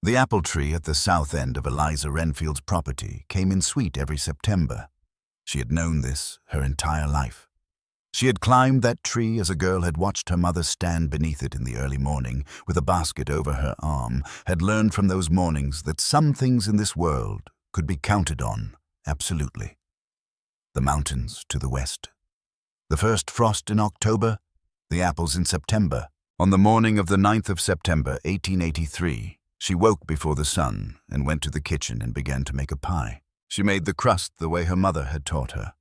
The apple tree at the south end of Eliza Renfield's property came in sweet every September. She had known this her entire life. She had climbed that tree as a girl had watched her mother stand beneath it in the early morning with a basket over her arm, had learned from those mornings that some things in this world could be counted on, absolutely. The mountains to the west. The first frost in October, the apples in September. On the morning of the 9th of September, 1883, she woke before the sun and went to the kitchen and began to make a pie. She made the crust the way her mother had taught her.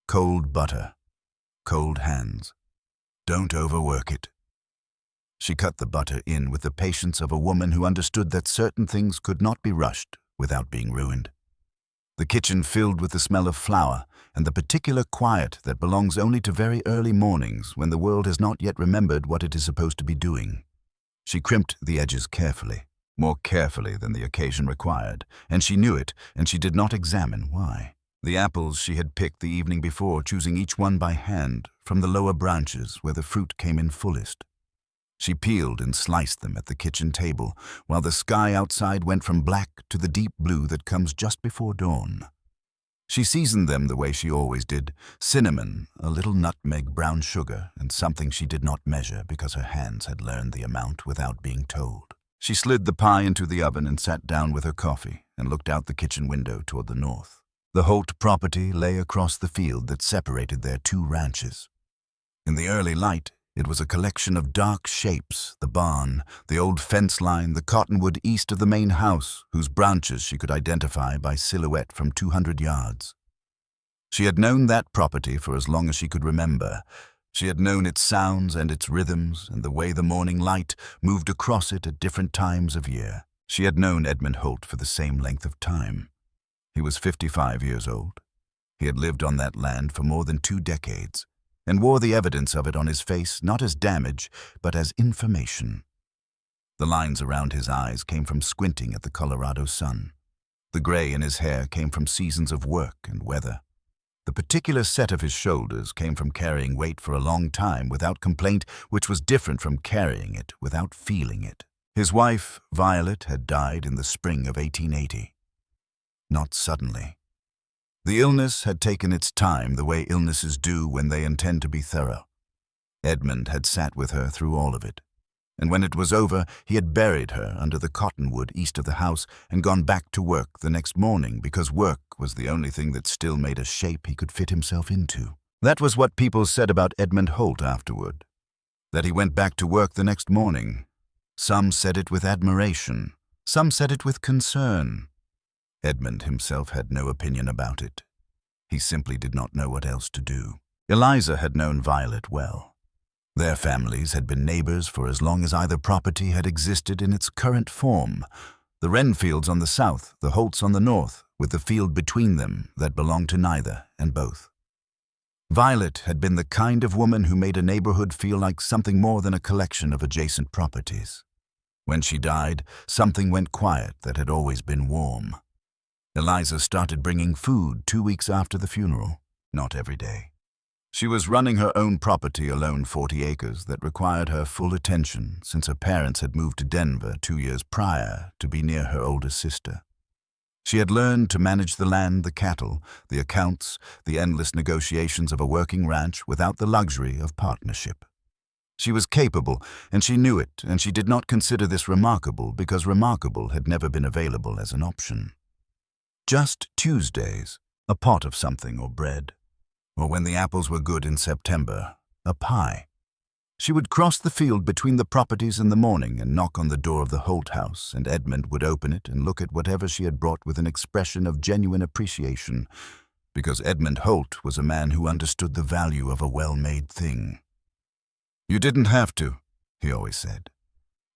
Cold butter, cold hands. Don't overwork it. She cut the butter in with the patience of a woman who understood that certain things could not be rushed without being ruined. The kitchen filled with the smell of flour and the particular quiet that belongs only to very early mornings when the world has not yet remembered what it is supposed to be doing. She crimped the edges carefully, more carefully than the occasion required, and she knew it, and she did not examine why. The apples she had picked the evening before, choosing each one by hand from the lower branches where the fruit came in fullest. She peeled and sliced them at the kitchen table, while the sky outside went from black to the deep blue that comes just before dawn. She seasoned them the way she always did: cinnamon, a little nutmeg, brown sugar, and something she did not measure because her hands had learned the amount without being told. She slid the pie into the oven and sat down with her coffee and looked out the kitchen window toward the north. The Holt property lay across the field that separated their two ranches. In the early light, it was a collection of dark shapes: the barn, the old fence line, the cottonwood east of the main house, whose branches she could identify by silhouette from 200 yards. She had known that property for as long as she could remember. She had known its sounds and its rhythms and the way the morning light moved across it at different times of year. She had known Edmund Holt for the same length of time. He was 55 years old. He had lived on that land for more than 2 decades, and wore the evidence of it on his face not as damage, but as information. The lines around his eyes came from squinting at the Colorado sun. The gray in his hair came from seasons of work and weather. The particular set of his shoulders came from carrying weight for a long time without complaint, which was different from carrying it without feeling it. His wife, Violet, had died in the spring of 1880. Not suddenly. The illness had taken its time, the way illnesses do when they intend to be thorough. Edmund had sat with her through all of it, and when it was over, he had buried her under the cottonwood east of the house and gone back to work the next morning because work was the only thing that still made a shape he could fit himself into. That was what people said about Edmund Holt afterward, that he went back to work the next morning. Some said it with admiration, some said it with concern. Edmund himself had no opinion about it. He simply did not know what else to do. Eliza had known Violet well. Their families had been neighbors for as long as either property had existed in its current form. The Renfields on the south, the Holts on the north, with the field between them that belonged to neither and both. Violet had been the kind of woman who made a neighborhood feel like something more than a collection of adjacent properties. When she died, something went quiet that had always been warm. Eliza started bringing food 2 weeks after the funeral, not every day. She was running her own property alone, 40 acres, that required her full attention since her parents had moved to Denver 2 years prior to be near her older sister. She had learned to manage the land, the cattle, the accounts, the endless negotiations of a working ranch without the luxury of partnership. She was capable, and she knew it, and she did not consider this remarkable because remarkable had never been available as an option. Just Tuesdays, a pot of something or bread, or when the apples were good in September, a pie. She would cross the field between the properties in the morning and knock on the door of the Holt house, and Edmund would open it and look at whatever she had brought with an expression of genuine appreciation, because Edmund Holt was a man who understood the value of a well-made thing. "You didn't have to," he always said.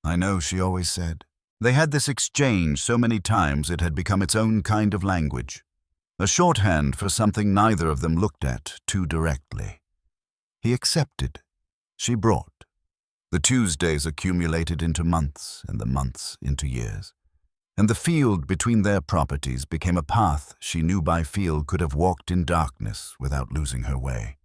"I know," she always said. They had this exchange so many times it had become its own kind of language, a shorthand for something neither of them looked at too directly. He accepted. She brought. The Tuesdays accumulated into months, and the months into years. And the field between their properties became a path she knew by feel could have walked in darkness without losing her way,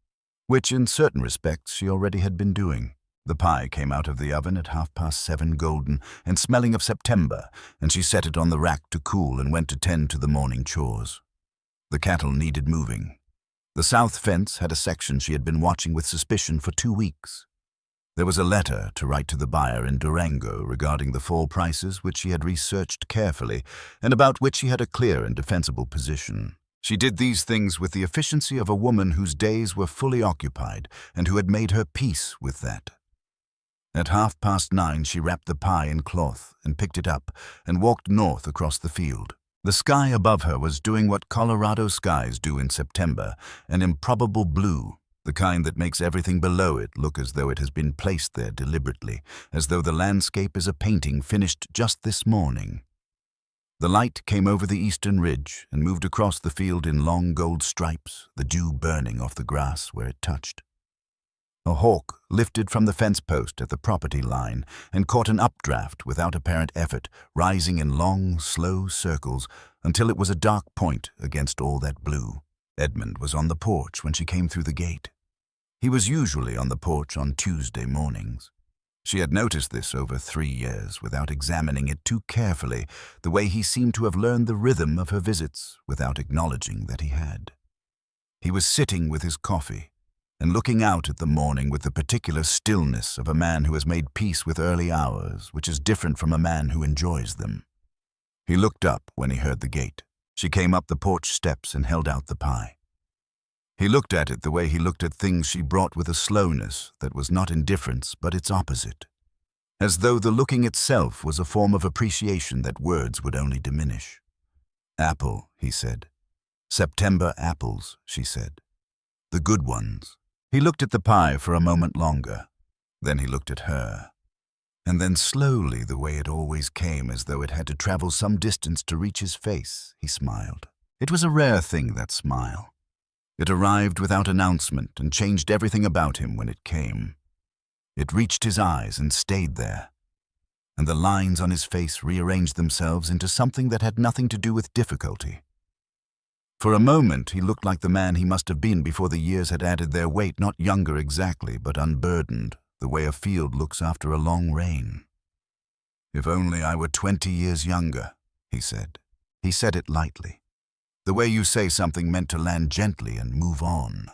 which in certain respects she already had been doing. The pie came out of the oven at 7:30 golden and smelling of September, and she set it on the rack to cool and went to tend to the morning chores. The cattle needed moving. The south fence had a section she had been watching with suspicion for 2 weeks. There was a letter to write to the buyer in Durango regarding the fall prices which she had researched carefully and about which she had a clear and defensible position. She did these things with the efficiency of a woman whose days were fully occupied and who had made her peace with that. At 9:30 she wrapped the pie in cloth and picked it up and walked north across the field. The sky above her was doing what Colorado skies do in September, an improbable blue, the kind that makes everything below it look as though it has been placed there deliberately, as though the landscape is a painting finished just this morning. The light came over the eastern ridge and moved across the field in long gold stripes, the dew burning off the grass where it touched. A hawk lifted from the fence post at the property line and caught an updraft without apparent effort, rising in long, slow circles until it was a dark point against all that blue. Edmund was on the porch when she came through the gate. He was usually on the porch on Tuesday mornings. She had noticed this over 3 years without examining it too carefully, the way he seemed to have learned the rhythm of her visits without acknowledging that he had. He was sitting with his coffee and looking out at the morning with the particular stillness of a man who has made peace with early hours, which is different from a man who enjoys them. He looked up when he heard the gate. She came up the porch steps and held out the pie. He looked at it the way he looked at things she brought with a slowness that was not indifference but its opposite, as though the looking itself was a form of appreciation that words would only diminish. "Apple," he said. "September apples," she said. "The good ones." He looked at the pie for a moment longer. Then he looked at her. And then slowly, the way it always came, as though it had to travel some distance to reach his face, he smiled. It was a rare thing, that smile. It arrived without announcement and changed everything about him when it came. It reached his eyes and stayed there. And the lines on his face rearranged themselves into something that had nothing to do with difficulty. For a moment, he looked like the man he must have been before the years had added their weight, not younger exactly, but unburdened, the way a field looks after a long rain. "If only I were 20 years younger," he said. He said it lightly. The way you say something meant to land gently and move on.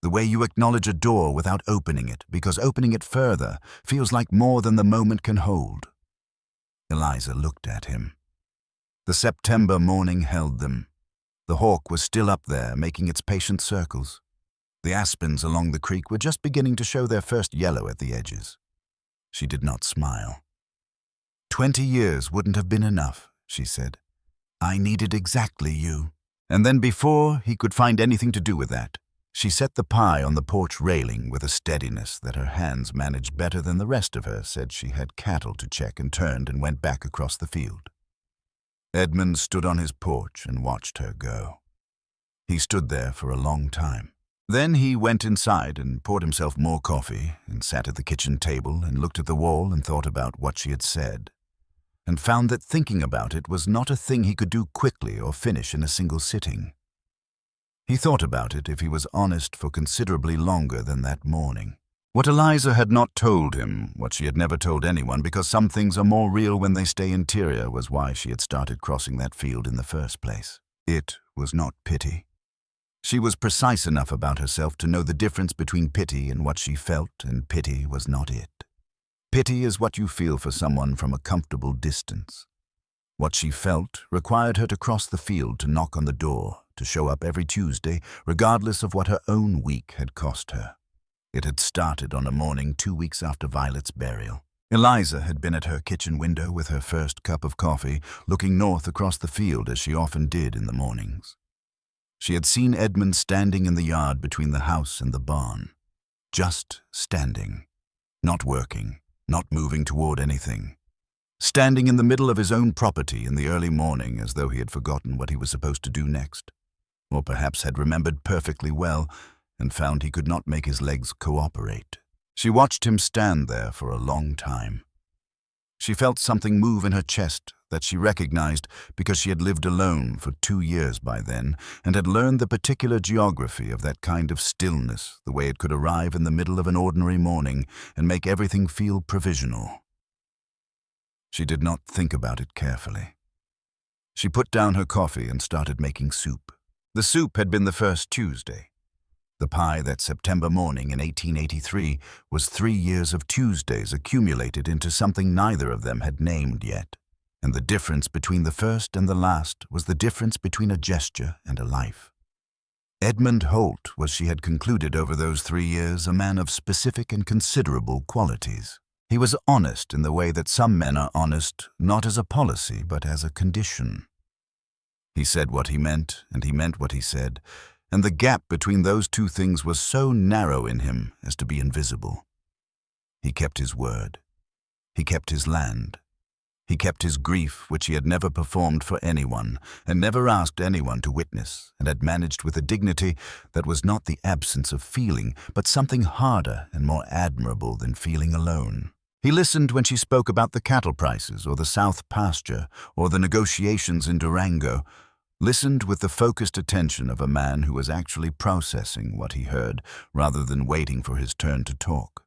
The way you acknowledge a door without opening it, because opening it further feels like more than the moment can hold. Eliza looked at him. The September morning held them. The hawk was still up there, making its patient circles. The aspens along the creek were just beginning to show their first yellow at the edges. She did not smile. 20 years wouldn't have been enough, she said. I needed exactly you. And then before he could find anything to do with that, she set the pie on the porch railing with a steadiness that her hands managed better than the rest of her said she had cattle to check, and turned and went back across the field. Edmund stood on his porch and watched her go. He stood there for a long time. Then he went inside and poured himself more coffee and sat at the kitchen table and looked at the wall and thought about what she had said, and found that thinking about it was not a thing he could do quickly or finish in a single sitting. He thought about it, if he was honest, for considerably longer than that morning. What Eliza had not told him, what she had never told anyone, because some things are more real when they stay interior, was why she had started crossing that field in the first place. It was not pity. She was precise enough about herself to know the difference between pity and what she felt, and pity was not it. Pity is what you feel for someone from a comfortable distance. What she felt required her to cross the field, to knock on the door, to show up every Tuesday, regardless of what her own week had cost her. It had started on a morning 2 weeks after Violet's burial. Eliza had been at her kitchen window with her first cup of coffee, looking north across the field as she often did in the mornings. She had seen Edmund standing in the yard between the house and the barn. Just standing. Not working, not moving toward anything. Standing in the middle of his own property in the early morning, as though he had forgotten what he was supposed to do next. Or perhaps had remembered perfectly well, and found he could not make his legs cooperate. She watched him stand there for a long time. She felt something move in her chest that she recognized because she had lived alone for 2 years by then and had learned the particular geography of that kind of stillness, the way it could arrive in the middle of an ordinary morning and make everything feel provisional. She did not think about it carefully. She put down her coffee and started making soup. The soup had been the first Tuesday. The pie that September morning in 1883 was 3 years of Tuesdays accumulated into something neither of them had named yet. And the difference between the first and the last was the difference between a gesture and a life. Edmund Holt was, she had concluded over those 3 years, a man of specific and considerable qualities. He was honest in the way that some men are honest, not as a policy, but as a condition. He said what he meant, and he meant what he said, and the gap between those two things was so narrow in him as to be invisible. He kept his word. He kept his land. He kept his grief, which he had never performed for anyone, and never asked anyone to witness, and had managed with a dignity that was not the absence of feeling, but something harder and more admirable than feeling alone. He listened when she spoke about the cattle prices, or the South pasture, or the negotiations in Durango, listened with the focused attention of a man who was actually processing what he heard, rather than waiting for his turn to talk.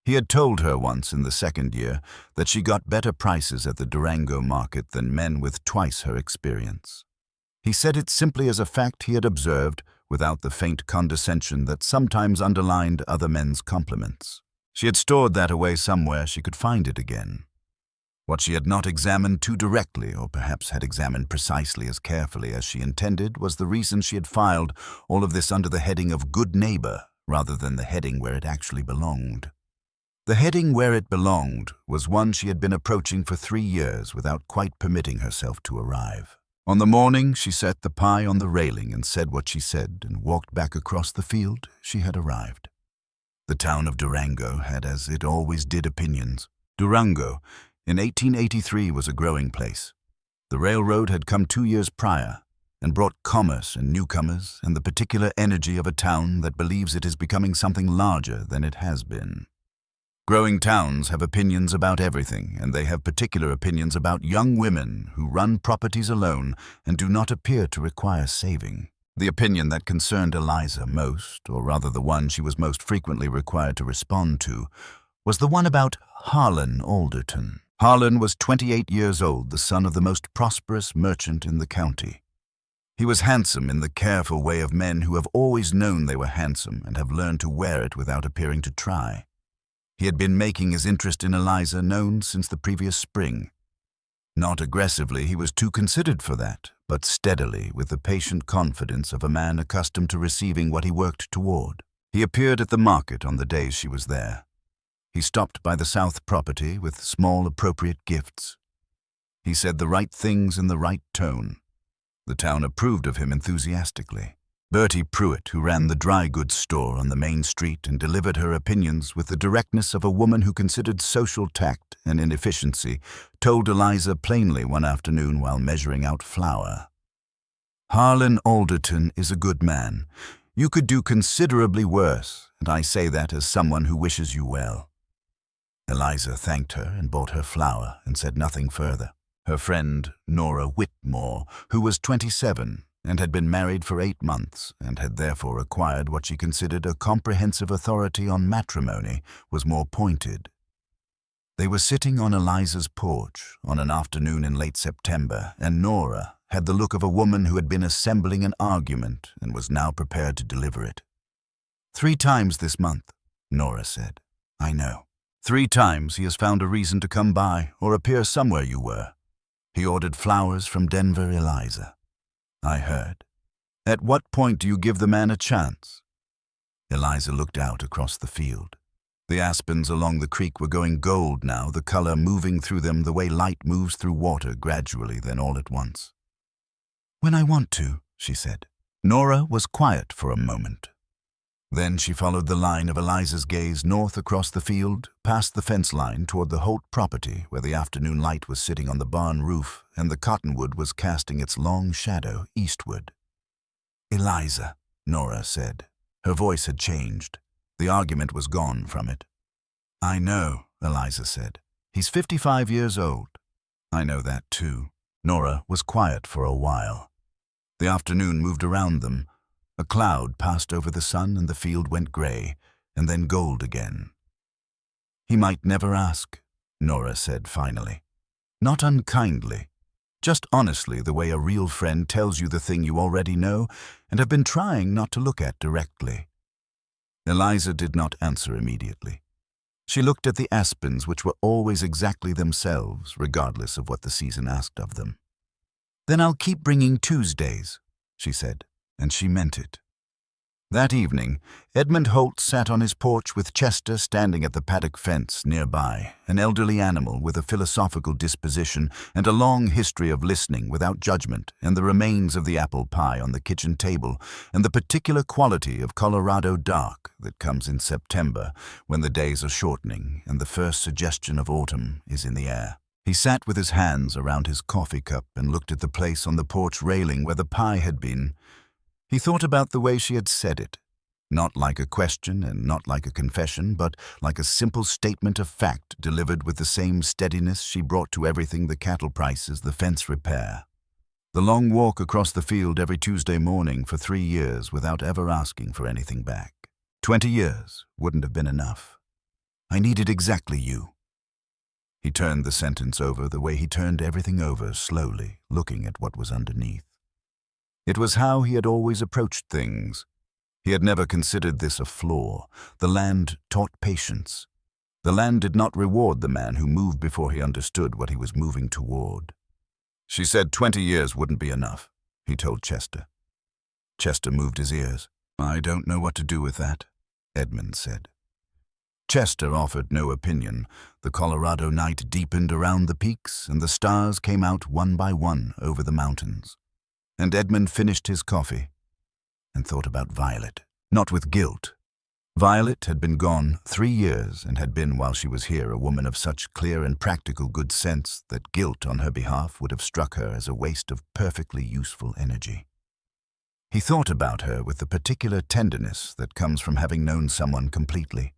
He had told her once in the second year that she got better prices at the Durango market than men with twice her experience. He said it simply as a fact he had observed, without the faint condescension that sometimes underlined other men's compliments. She had stored that away somewhere she could find it again. What she had not examined too directly, or perhaps had examined precisely as carefully as she intended, was the reason she had filed all of this under the heading of good neighbor, rather than the heading where it actually belonged. The heading where it belonged was one she had been approaching for 3 years without quite permitting herself to arrive. On the morning she set the pie on the railing and said what she said and walked back across the field, she had arrived. The town of Durango had, as it always did, opinions. Durango, in 1883, was a growing place. The railroad had come 2 years prior and brought commerce and newcomers and the particular energy of a town that believes it is becoming something larger than it has been. Growing towns have opinions about everything, and they have particular opinions about young women who run properties alone and do not appear to require saving. The opinion that concerned Eliza most, or rather the one she was most frequently required to respond to, was the one about Harlan Alderton. Harlan was 28 years old, the son of the most prosperous merchant in the county. He was handsome in the careful way of men who have always known they were handsome and have learned to wear it without appearing to try. He had been making his interest in Eliza known since the previous spring. Not aggressively, he was too considered for that, but steadily, with the patient confidence of a man accustomed to receiving what he worked toward. He appeared at the market on the days she was there. He stopped by the South property with small appropriate gifts. He said the right things in the right tone. The town approved of him enthusiastically. Bertie Pruitt, who ran the dry goods store on the main street and delivered her opinions with the directness of a woman who considered social tact and inefficiency, told Eliza plainly one afternoon while measuring out flour. "Harlan Alderton is a good man. You could do considerably worse, and I say that as someone who wishes you well." Eliza thanked her and bought her flour and said nothing further. Her friend, Nora Whitmore, who was 27, and had been married for 8 months, and had therefore acquired what she considered a comprehensive authority on matrimony, was more pointed. They were sitting on Eliza's porch on an afternoon in late September, and Nora had the look of a woman who had been assembling an argument and was now prepared to deliver it. "3 times this month," Nora said. "I know. 3 times he has found a reason to come by or appear somewhere you were. He ordered flowers from Denver, Eliza. I heard. At what point do you give the man a chance?" Eliza looked out across the field. The aspens along the creek were going gold now, the color moving through them the way light moves through water gradually, then all at once. "When I want to," she said. Nora was quiet for a moment. Then she followed the line of Eliza's gaze north across the field, past the fence line toward the Holt property where the afternoon light was sitting on the barn roof and the cottonwood was casting its long shadow eastward. "Eliza," Nora said. Her voice had changed. The argument was gone from it. "I know," Eliza said. He's 55 years old. I know that too. Nora was quiet for a while. The afternoon moved around them. A cloud passed over the sun and the field went grey, and then gold again. He might never ask, Nora said finally. Not unkindly, just honestly, the way a real friend tells you the thing you already know and have been trying not to look at directly. Eliza did not answer immediately. She looked at the aspens, which were always exactly themselves, regardless of what the season asked of them. "Then I'll keep bringing Tuesdays," she said, and she meant it. That evening, Edmund Holt sat on his porch with Chester standing at the paddock fence nearby, an elderly animal with a philosophical disposition and a long history of listening without judgment, and the remains of the apple pie on the kitchen table, and the particular quality of Colorado dark that comes in September when the days are shortening and the first suggestion of autumn is in the air. He sat with his hands around his coffee cup and looked at the place on the porch railing where the pie had been. He thought about the way she had said it, not like a question and not like a confession, but like a simple statement of fact delivered with the same steadiness she brought to everything: the cattle prices, the fence repair. The long walk across the field every Tuesday morning for 3 years without ever asking for anything back. 20 years wouldn't have been enough. I needed exactly you. He turned the sentence over the way he turned everything over, slowly, looking at what was underneath. It was how he had always approached things. He had never considered this a flaw. The land taught patience. The land did not reward the man who moved before he understood what he was moving toward. She said 20 years wouldn't be enough, he told Chester. Chester moved his ears. I don't know what to do with that, Edmund said. Chester offered no opinion. The Colorado night deepened around the peaks, and the stars came out one by one over the mountains. And Edmund finished his coffee and thought about Violet, not with guilt. Violet had been gone 3 years and had been, while she was here, a woman of such clear and practical good sense that guilt on her behalf would have struck her as a waste of perfectly useful energy. He thought about her with the particular tenderness that comes from having known someone completely.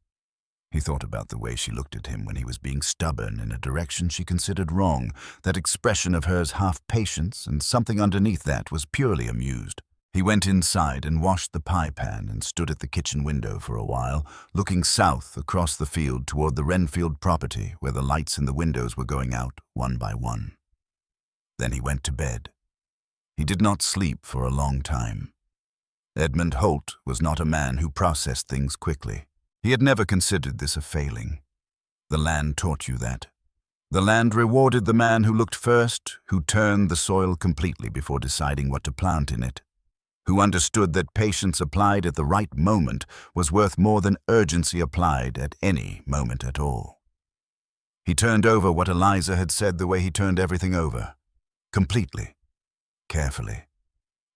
He thought about the way she looked at him when he was being stubborn in a direction she considered wrong, that expression of hers half patience, and something underneath that was purely amused. He went inside and washed the pie pan and stood at the kitchen window for a while, looking south across the field toward the Renfield property where the lights in the windows were going out one by one. Then he went to bed. He did not sleep for a long time. Edmund Holt was not a man who processed things quickly. He had never considered this a failing. The land taught you that. The land rewarded the man who looked first, who turned the soil completely before deciding what to plant in it, who understood that patience applied at the right moment was worth more than urgency applied at any moment at all. He turned over what Eliza had said the way he turned everything over, completely, carefully,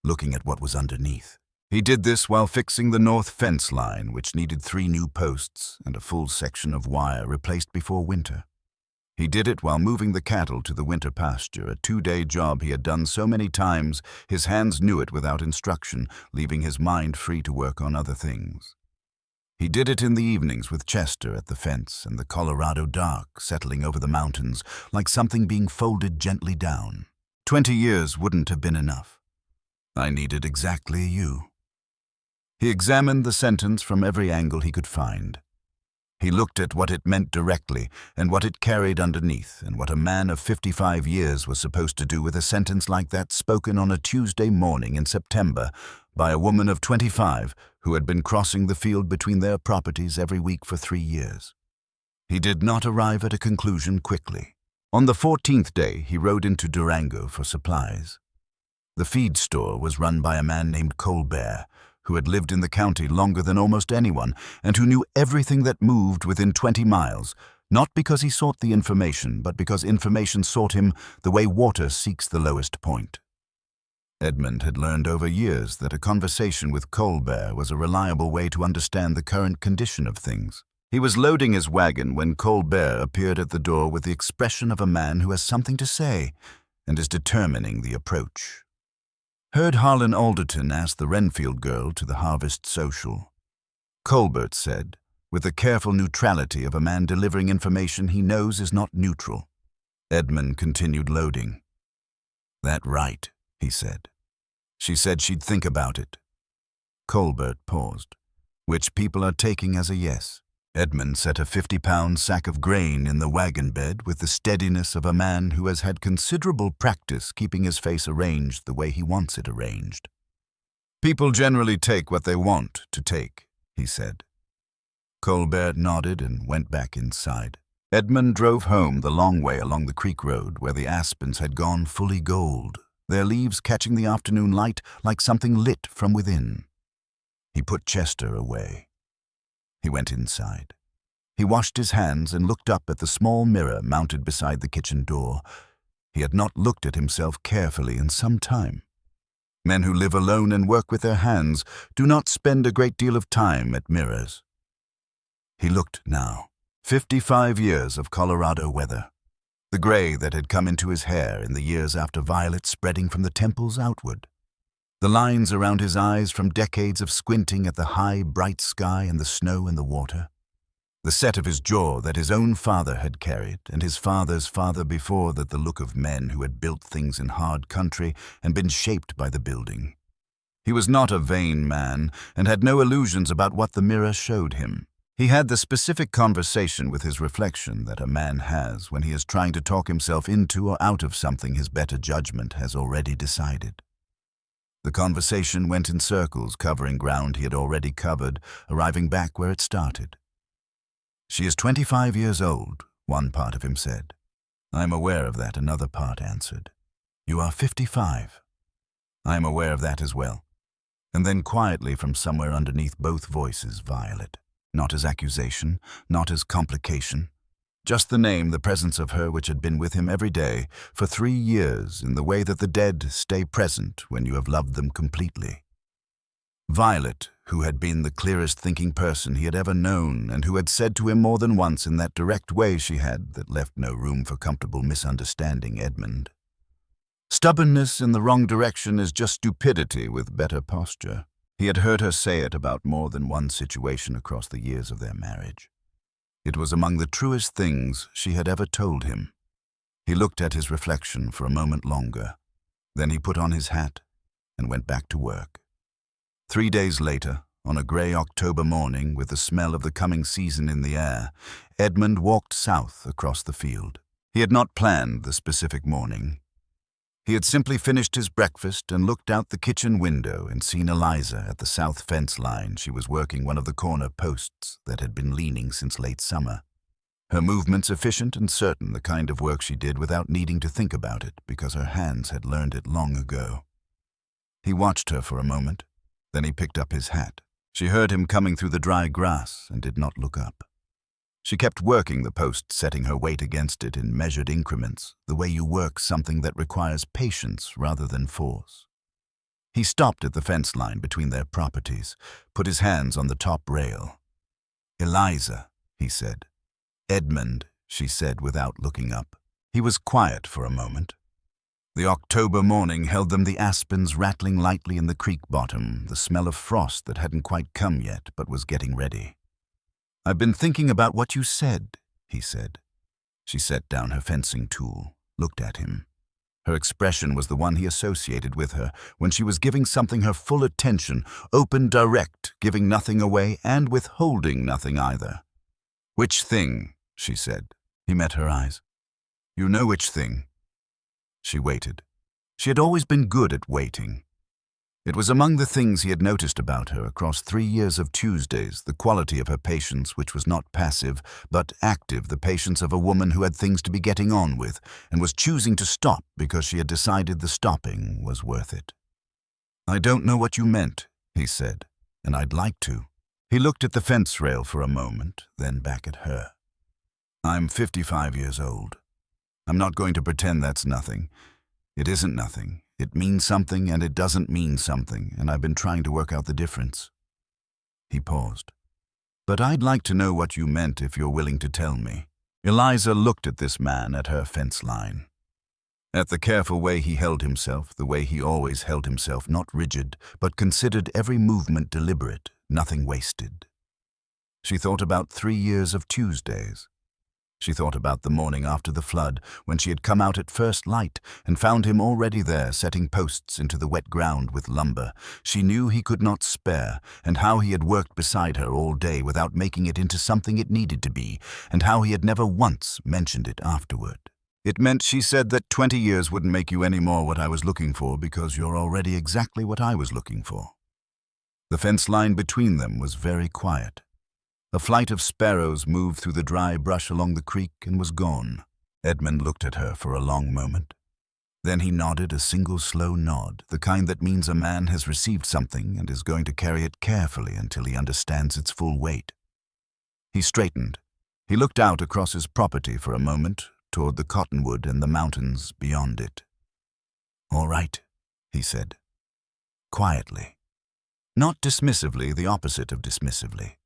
looking at what was underneath. He did this while fixing the north fence line, which needed 3 new posts and a full section of wire replaced before winter. He did it while moving the cattle to the winter pasture, a 2-day job he had done so many times his hands knew it without instruction, leaving his mind free to work on other things. He did it in the evenings with Chester at the fence and the Colorado dark settling over the mountains like something being folded gently down. 20 years wouldn't have been enough. I needed exactly you. He examined the sentence from every angle he could find. He looked at what it meant directly and what it carried underneath, and what a man of 55 years was supposed to do with a sentence like that spoken on a Tuesday morning in September by a woman of 25 who had been crossing the field between their properties every week for 3 years. He did not arrive at a conclusion quickly. On the 14th day, he rode into Durango for supplies. The feed store was run by a man named Colbert, who had lived in the county longer than almost anyone, and who knew everything that moved within 20 miles, not because he sought the information, but because information sought him the way water seeks the lowest point. Edmund had learned over years that a conversation with Colbert was a reliable way to understand the current condition of things. He was loading his wagon when Colbert appeared at the door with the expression of a man who has something to say and is determining the approach. Heard Harlan Alderton ask the Renfield girl to the harvest social. Colbert said, with the careful neutrality of a man delivering information he knows is not neutral. Edmund continued loading. "That right," he said. "She said she'd think about it." Colbert paused. "Which people are taking as a yes." Edmund set a 50-pound sack of grain in the wagon bed with the steadiness of a man who has had considerable practice keeping his face arranged the way he wants it arranged. "People generally take what they want to take," he said. Colbert nodded and went back inside. Edmund drove home the long way along the creek road where the aspens had gone fully gold, their leaves catching the afternoon light like something lit from within. He put Chester away. He went inside. He washed his hands and looked up at the small mirror mounted beside the kitchen door. He had not looked at himself carefully in some time. Men who live alone and work with their hands do not spend a great deal of time at mirrors. He looked now. 55 years of Colorado weather. The gray that had come into his hair in the years after violet spreading from the temples outward. The lines around his eyes from decades of squinting at the high, bright sky and the snow and the water. The set of his jaw that his own father had carried, and his father's father before that, the look of men who had built things in hard country and been shaped by the building. He was not a vain man and had no illusions about what the mirror showed him. He had the specific conversation with his reflection that a man has when he is trying to talk himself into or out of something his better judgment has already decided. The conversation went in circles, covering ground he had already covered, arriving back where it started. "She is 25 years old," one part of him said. "I am aware of that," another part answered. "You are 55. I am aware of that as well." And then quietly from somewhere underneath both voices, Violet. Not as accusation, not as complication. Just the name, the presence of her which had been with him every day for 3 years in the way that the dead stay present when you have loved them completely. Violet, who had been the clearest thinking person he had ever known and who had said to him more than once in that direct way she had that left no room for comfortable misunderstanding, "Edmund. Stubbornness in the wrong direction is just stupidity with better posture." He had heard her say it about more than one situation across the years of their marriage. It was among the truest things she had ever told him. He looked at his reflection for a moment longer. Then he put on his hat and went back to work. 3 days later, on a gray October morning with the smell of the coming season in the air, Edmund walked south across the field. He had not planned the specific morning. He had simply finished his breakfast and looked out the kitchen window and seen Eliza at the south fence line. She was working one of the corner posts that had been leaning since late summer. Her movements efficient and certain, the kind of work she did without needing to think about it because her hands had learned it long ago. He watched her for a moment, then he picked up his hat. She heard him coming through the dry grass and did not look up. She kept working the post, setting her weight against it in measured increments, the way you work something that requires patience rather than force. He stopped at the fence line between their properties, put his hands on the top rail. "Eliza," he said. "Edmund," she said without looking up. He was quiet for a moment. The October morning held them, the aspens rattling lightly in the creek bottom, the smell of frost that hadn't quite come yet but was getting ready. "I've been thinking about what you said," he said. She set down her fencing tool, looked at him. Her expression was the one he associated with her, when she was giving something her full attention, open, direct, giving nothing away and withholding nothing either. "Which thing?" she said. He met her eyes. "You know which thing." She waited. She had always been good at waiting. It was among the things he had noticed about her across 3 years of Tuesdays, the quality of her patience, which was not passive, but active, the patience of a woman who had things to be getting on with, and was choosing to stop because she had decided the stopping was worth it. "I don't know what you meant," he said, "and I'd like to." He looked at the fence rail for a moment, then back at her. "I'm 55 years old. I'm not going to pretend that's nothing. It isn't nothing. It means something and it doesn't mean something, and I've been trying to work out the difference." He paused. "But I'd like to know what you meant if you're willing to tell me." Eliza looked at this man at her fence line. At the careful way he held himself, the way he always held himself, not rigid, but considered every movement deliberate, nothing wasted. She thought about 3 years of Tuesdays. She thought about the morning after the flood, when she had come out at first light and found him already there setting posts into the wet ground with lumber. She knew he could not spare, and how he had worked beside her all day without making it into something it needed to be, and how he had never once mentioned it afterward. It meant, she said, that 20 years wouldn't make you any more what I was looking for because you're already exactly what I was looking for. The fence line between them was very quiet. A flight of sparrows moved through the dry brush along the creek and was gone. Edmund looked at her for a long moment. Then he nodded a single slow nod, the kind that means a man has received something and is going to carry it carefully until he understands its full weight. He straightened. He looked out across his property for a moment, toward the cottonwood and the mountains beyond it. "All right," he said. Quietly. Not dismissively, the opposite of dismissively.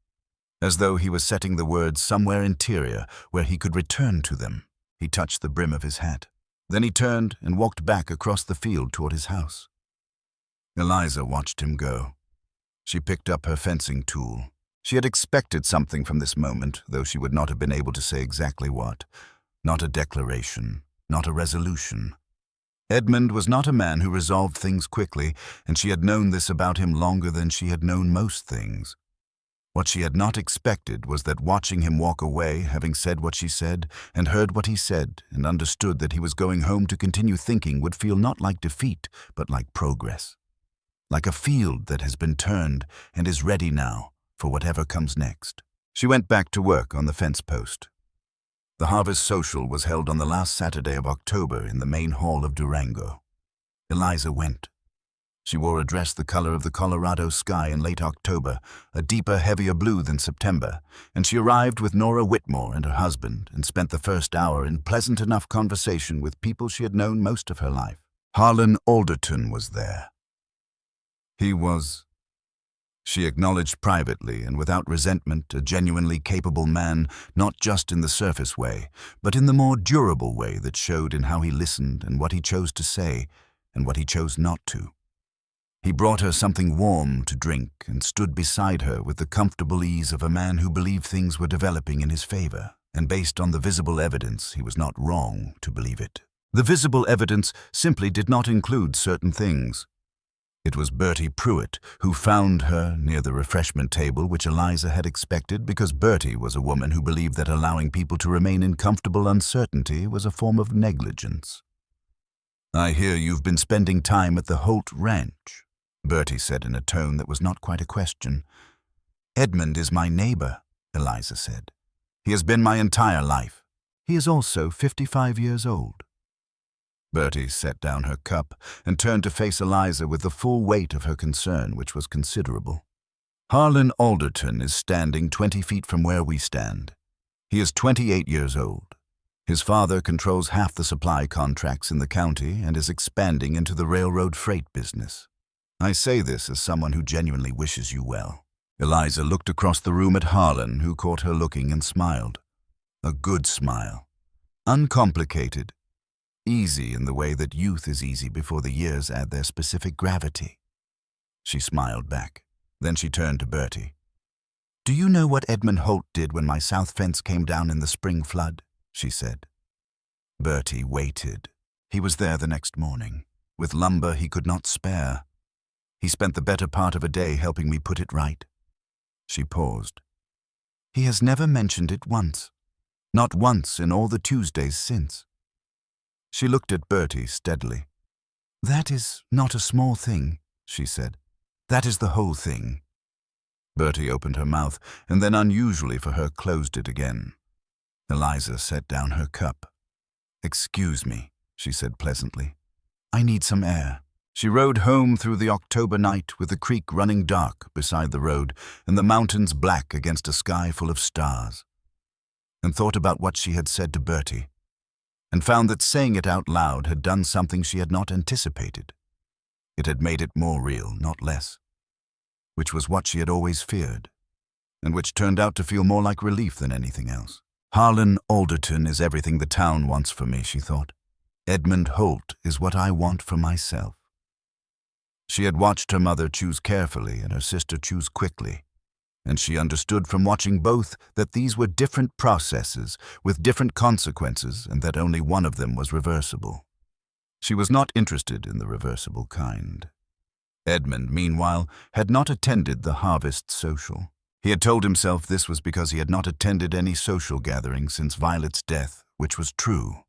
As though he was setting the words somewhere interior where he could return to them. He touched the brim of his hat. Then he turned and walked back across the field toward his house. Eliza watched him go. She picked up her fencing tool. She had expected something from this moment, though she would not have been able to say exactly what. Not a declaration, not a resolution. Edmund was not a man who resolved things quickly, and she had known this about him longer than she had known most things. What she had not expected was that watching him walk away, having said what she said, and heard what he said, and understood that he was going home to continue thinking, would feel not like defeat, but like progress. Like a field that has been turned and is ready now for whatever comes next. She went back to work on the fence post. The harvest social was held on the last Saturday of October in the main hall of Durango. Eliza went. She wore a dress the color of the Colorado sky in late October, a deeper, heavier blue than September, and she arrived with Nora Whitmore and her husband and spent the first hour in pleasant enough conversation with people she had known most of her life. Harlan Alderton was there. He was, she acknowledged privately and without resentment, a genuinely capable man, not just in the surface way, but in the more durable way that showed in how he listened and what he chose to say and what he chose not to. He brought her something warm to drink and stood beside her with the comfortable ease of a man who believed things were developing in his favor, and based on the visible evidence, he was not wrong to believe it. The visible evidence simply did not include certain things. It was Bertie Pruitt who found her near the refreshment table, which Eliza had expected, because Bertie was a woman who believed that allowing people to remain in comfortable uncertainty was a form of negligence. "I hear you've been spending time at the Holt Ranch," Bertie said in a tone that was not quite a question. "Edmund is my neighbor," Eliza said. "He has been my entire life. He is also 55 years old." Bertie set down her cup and turned to face Eliza with the full weight of her concern, which was considerable. "Harlan Alderton is standing 20 feet from where we stand. He is 28 years old. His father controls half the supply contracts in the county and is expanding into the railroad freight business. I say this as someone who genuinely wishes you well." Eliza looked across the room at Harlan, who caught her looking and smiled. A good smile. Uncomplicated. Easy in the way that youth is easy before the years add their specific gravity. She smiled back. Then she turned to Bertie. "Do you know what Edmund Holt did when my south fence came down in the spring flood?" she said. Bertie waited. He was there the next morning, with lumber he could not spare. He spent the better part of a day helping me put it right. She paused. "He has never mentioned it once. Not once in all the Tuesdays since." She looked at Bertie steadily. "That is not a small thing," she said. "That is the whole thing." Bertie opened her mouth, and then, unusually for her, closed it again. Eliza set down her cup. "Excuse me," she said pleasantly. "I need some air." She rode home through the October night with the creek running dark beside the road and the mountains black against a sky full of stars, and thought about what she had said to Bertie, and found that saying it out loud had done something she had not anticipated. It had made it more real, not less, which was what she had always feared, and which turned out to feel more like relief than anything else. "Harlan Alderton is everything the town wants for me," she thought. "Edmund Holt is what I want for myself." She had watched her mother choose carefully and her sister choose quickly, and she understood from watching both that these were different processes with different consequences and that only one of them was reversible. She was not interested in the reversible kind. Edmund, meanwhile, had not attended the harvest social. He had told himself this was because he had not attended any social gathering since Violet's death, which was true.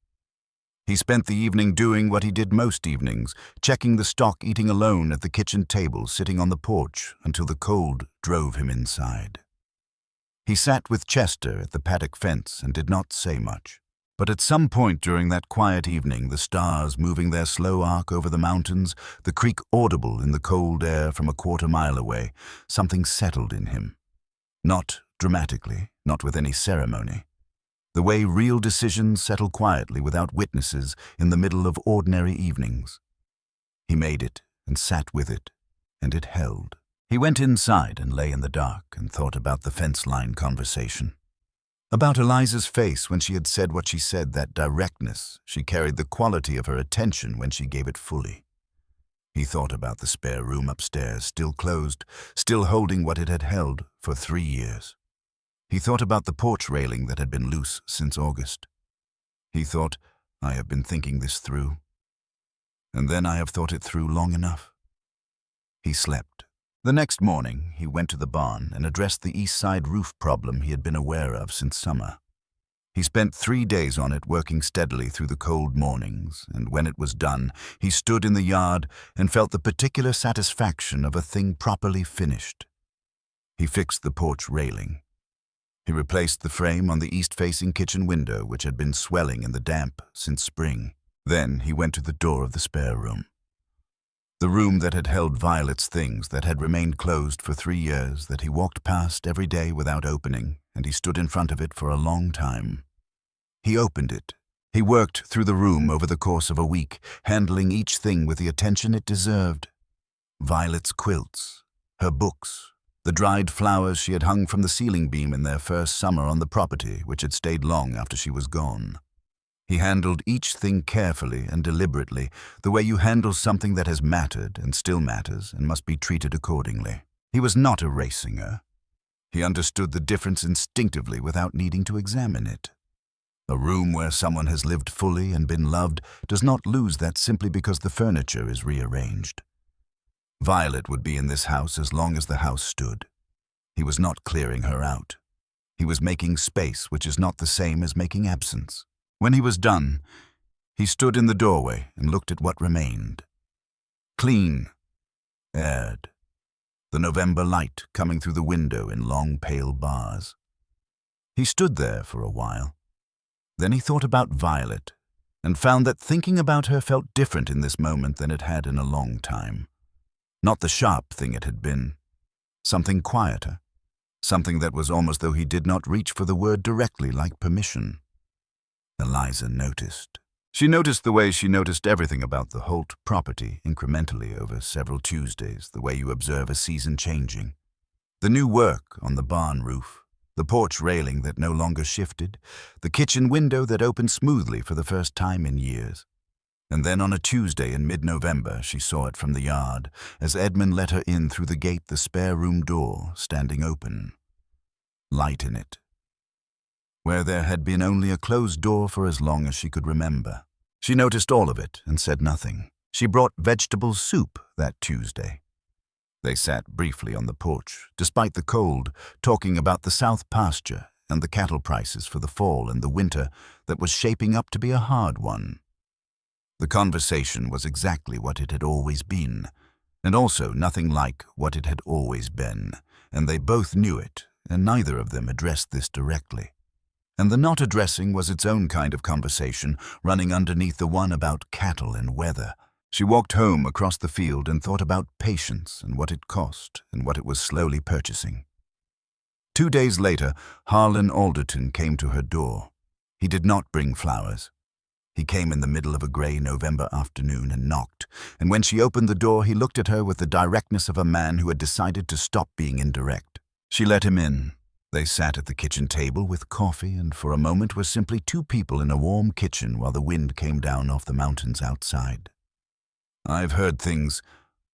He spent the evening doing what he did most evenings, checking the stock, eating alone at the kitchen table, sitting on the porch until the cold drove him inside. He sat with Chester at the paddock fence and did not say much. But at some point during that quiet evening, the stars moving their slow arc over the mountains, the creek audible in the cold air from a quarter-mile away, something settled in him. Not dramatically, not with any ceremony. The way real decisions settle quietly without witnesses in the middle of ordinary evenings. He made it and sat with it, and it held. He went inside and lay in the dark and thought about the fence-line conversation. About Eliza's face when she had said what she said, that directness. She carried the quality of her attention when she gave it fully. He thought about the spare room upstairs, still closed, still holding what it had held for 3 years. He thought about the porch railing that had been loose since August. He thought, I have been thinking this through. And then I have thought it through long enough. He slept. The next morning, he went to the barn and addressed the east side roof problem he had been aware of since summer. He spent 3 days on it, working steadily through the cold mornings, and when it was done, he stood in the yard and felt the particular satisfaction of a thing properly finished. He fixed the porch railing. He replaced the frame on the east-facing kitchen window, which had been swelling in the damp since spring. Then he went to the door of the spare room. The room that had held Violet's things, that had remained closed for 3 years, that he walked past every day without opening, and he stood in front of it for a long time. He opened it. He worked through the room over the course of a week, handling each thing with the attention it deserved. Violet's quilts, her books, the dried flowers she had hung from the ceiling beam in their first summer on the property, which had stayed long after she was gone. He handled each thing carefully and deliberately, the way you handle something that has mattered and still matters and must be treated accordingly. He was not erasing her. He understood the difference instinctively without needing to examine it. A room where someone has lived fully and been loved does not lose that simply because the furniture is rearranged. Violet would be in this house as long as the house stood. He was not clearing her out. He was making space, which is not the same as making absence. When he was done, he stood in the doorway and looked at what remained. Clean, aired, the November light coming through the window in long pale bars. He stood there for a while. Then he thought about Violet and found that thinking about her felt different in this moment than it had in a long time. Not the sharp thing it had been. Something quieter. Something that was almost though he did not reach for the word directly, like permission. Eliza noticed. She noticed the way she noticed everything about the Holt property incrementally over several Tuesdays, the way you observe a season changing. The new work on the barn roof, the porch railing that no longer shifted, the kitchen window that opened smoothly for the first time in years. And then on a Tuesday in mid-November, she saw it from the yard, as Edmund let her in through the gate, the spare room door standing open. Light in it. Where there had been only a closed door for as long as she could remember. She noticed all of it and said nothing. She brought vegetable soup that Tuesday. They sat briefly on the porch, despite the cold, talking about the south pasture and the cattle prices for the fall and the winter that was shaping up to be a hard one. The conversation was exactly what it had always been, and also nothing like what it had always been, and they both knew it, and neither of them addressed this directly. And the not addressing was its own kind of conversation, running underneath the one about cattle and weather. She walked home across the field and thought about patience and what it cost and what it was slowly purchasing. 2 days later, Harlan Alderton came to her door. He did not bring flowers. He came in the middle of a grey November afternoon and knocked, and when she opened the door, he looked at her with the directness of a man who had decided to stop being indirect. She let him in. They sat at the kitchen table with coffee and for a moment were simply 2 people in a warm kitchen while the wind came down off the mountains outside. "I've heard things,"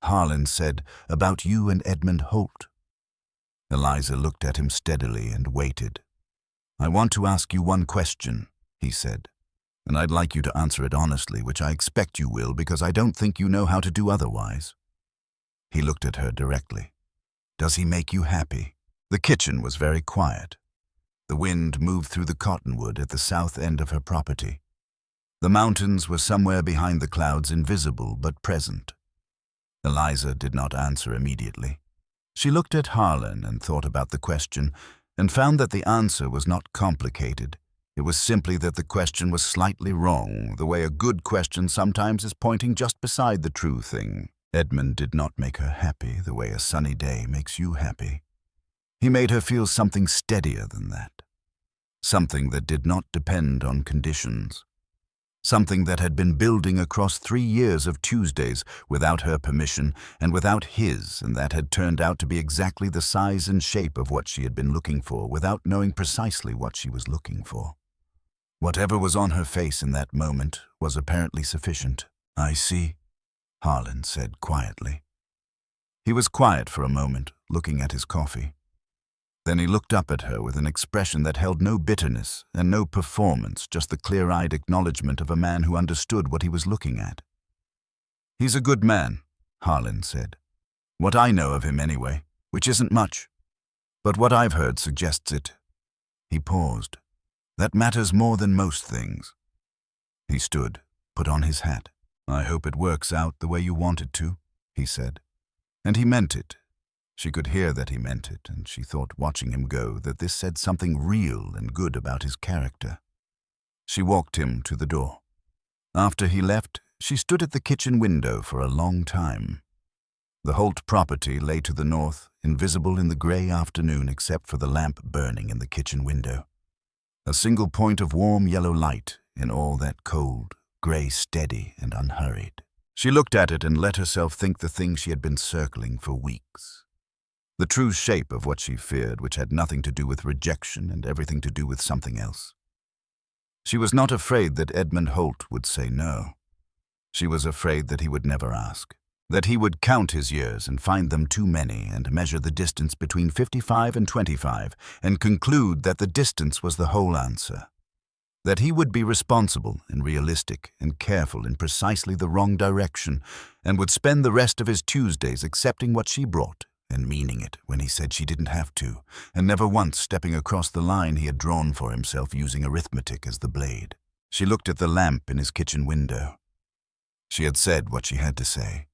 Harlan said, "about you and Edmund Holt." Eliza looked at him steadily and waited. "I want to ask you one question," he said, "and I'd like you to answer it honestly, which I expect you will because I don't think you know how to do otherwise." He looked at her directly. "Does he make you happy?" The kitchen was very quiet. The wind moved through the cottonwood at the south end of her property. The mountains were somewhere behind the clouds, invisible but present. Eliza did not answer immediately. She looked at Harlan and thought about the question, and found that the answer was not complicated. It was simply that the question was slightly wrong, the way a good question sometimes is pointing just beside the true thing. Edmund did not make her happy the way a sunny day makes you happy. He made her feel something steadier than that. Something that did not depend on conditions. Something that had been building across 3 years of Tuesdays without her permission and without his, and that had turned out to be exactly the size and shape of what she had been looking for without knowing precisely what she was looking for. Whatever was on her face in that moment was apparently sufficient. "I see," Harlan said quietly. He was quiet for a moment, looking at his coffee. Then he looked up at her with an expression that held no bitterness and no performance, just the clear-eyed acknowledgement of a man who understood what he was looking at. "He's a good man," Harlan said. "What I know of him anyway, which isn't much. But what I've heard suggests it." He paused. "That matters more than most things." He stood, put on his hat. "I hope it works out the way you want it to," he said. And he meant it. She could hear that he meant it, and she thought, watching him go, that this said something real and good about his character. She walked him to the door. After he left, she stood at the kitchen window for a long time. The Holt property lay to the north, invisible in the grey afternoon except for the lamp burning in the kitchen window. A single point of warm yellow light in all that cold, grey steady and unhurried. She looked at it and let herself think the thing she had been circling for weeks. The true shape of what she feared, which had nothing to do with rejection and everything to do with something else. She was not afraid that Edmund Holt would say no. She was afraid that he would never ask, that he would count his years and find them too many and measure the distance between 55 and 25 and conclude that the distance was the whole answer. That he would be responsible and realistic and careful in precisely the wrong direction and would spend the rest of his Tuesdays accepting what she brought and meaning it when he said she didn't have to, and never once stepping across the line he had drawn for himself using arithmetic as the blade. She looked at the lamp in his kitchen window. She had said what she had to say.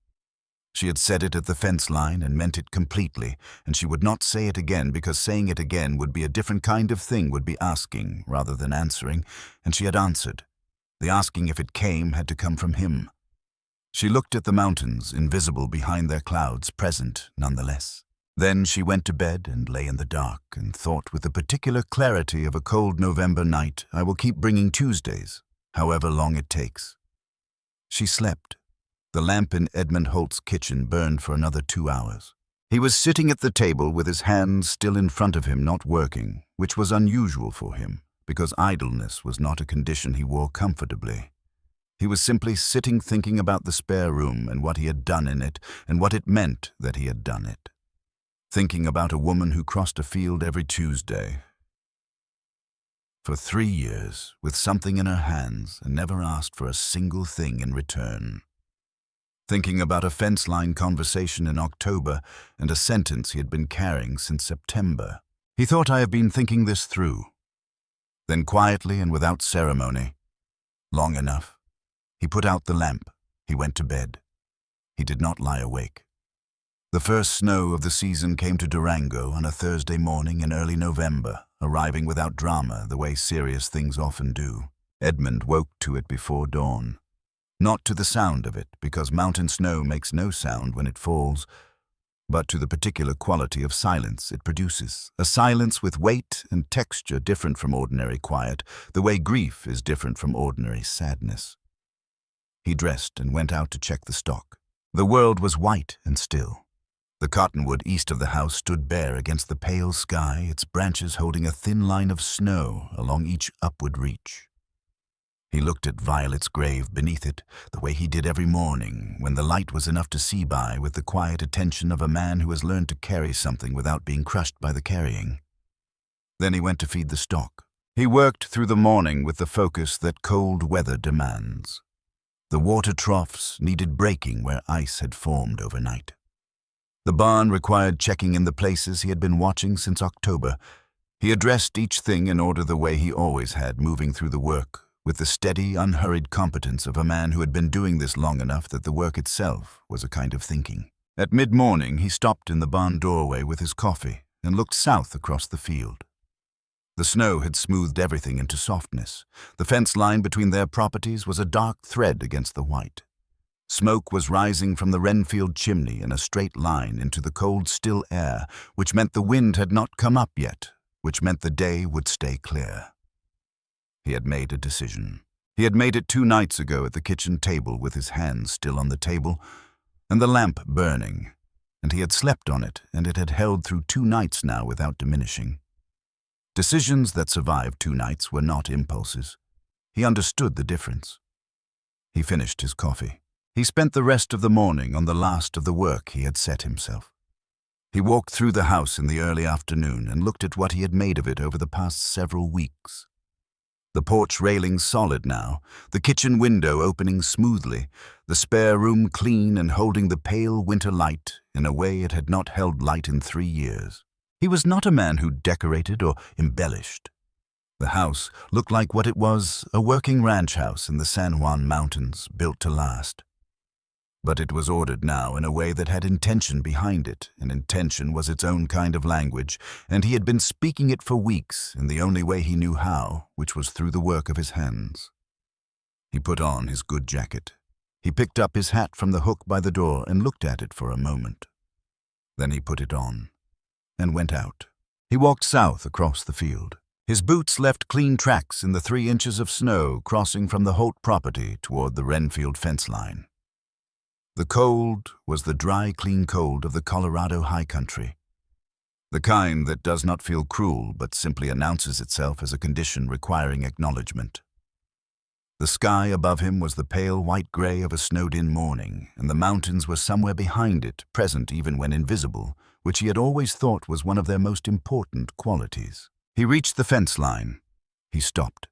She had said it at the fence line and meant it completely, and she would not say it again because saying it again would be a different kind of thing, would be asking rather than answering, and she had answered. The asking, if it came, had to come from him. She looked at the mountains, invisible behind their clouds, present nonetheless. Then she went to bed and lay in the dark and thought with the particular clarity of a cold November night, "I will keep bringing Tuesdays, however long it takes." She slept. The lamp in Edmund Holt's kitchen burned for another 2 hours. He was sitting at the table with his hands still in front of him, not working, which was unusual for him, because idleness was not a condition he wore comfortably. He was simply sitting thinking about the spare room and what he had done in it and what it meant that he had done it. Thinking about a woman who crossed a field every Tuesday for 3 years with something in her hands and never asked for a single thing in return. Thinking about a fence-line conversation in October and a sentence he had been carrying since September. He thought, "I have been thinking this through." Then quietly and without ceremony, long enough, he put out the lamp. He went to bed. He did not lie awake. The first snow of the season came to Durango on a Thursday morning in early November, arriving without drama the way serious things often do. Edmund woke to it before dawn. Not to the sound of it, because mountain snow makes no sound when it falls, but to the particular quality of silence it produces. A silence with weight and texture different from ordinary quiet, the way grief is different from ordinary sadness. He dressed and went out to check the stock. The world was white and still. The cottonwood east of the house stood bare against the pale sky, its branches holding a thin line of snow along each upward reach. He looked at Violet's grave beneath it, the way he did every morning, when the light was enough to see by, with the quiet attention of a man who has learned to carry something without being crushed by the carrying. Then he went to feed the stock. He worked through the morning with the focus that cold weather demands. The water troughs needed breaking where ice had formed overnight. The barn required checking in the places he had been watching since October. He addressed each thing in order the way he always had, moving through the work, with the steady, unhurried competence of a man who had been doing this long enough that the work itself was a kind of thinking. At mid-morning, he stopped in the barn doorway with his coffee and looked south across the field. The snow had smoothed everything into softness. The fence line between their properties was a dark thread against the white. Smoke was rising from the Renfield chimney in a straight line into the cold, still air, which meant the wind had not come up yet, which meant the day would stay clear. He had made a decision. He had made it 2 nights ago at the kitchen table with his hands still on the table and the lamp burning, and he had slept on it, and it had held through 2 nights now without diminishing. Decisions that survived 2 nights were not impulses. He understood the difference. He finished his coffee. He spent the rest of the morning on the last of the work he had set himself. He walked through the house in the early afternoon and looked at what he had made of it over the past several weeks. The porch railing solid now, the kitchen window opening smoothly, the spare room clean and holding the pale winter light in a way it had not held light in 3 years. He was not a man who decorated or embellished. The house looked like what it was, a working ranch house in the San Juan Mountains, built to last. But it was ordered now in a way that had intention behind it, and intention was its own kind of language, and he had been speaking it for weeks in the only way he knew how, which was through the work of his hands. He put on his good jacket. He picked up his hat from the hook by the door and looked at it for a moment. Then he put it on and went out. He walked south across the field. His boots left clean tracks in the 3 inches of snow crossing from the Holt property toward the Renfield fence line. The cold was the dry, clean cold of the Colorado high country, the kind that does not feel cruel but simply announces itself as a condition requiring acknowledgement. The sky above him was the pale white gray of a snowed-in morning, and the mountains were somewhere behind it, present even when invisible, which he had always thought was one of their most important qualities. He reached the fence line. He stopped.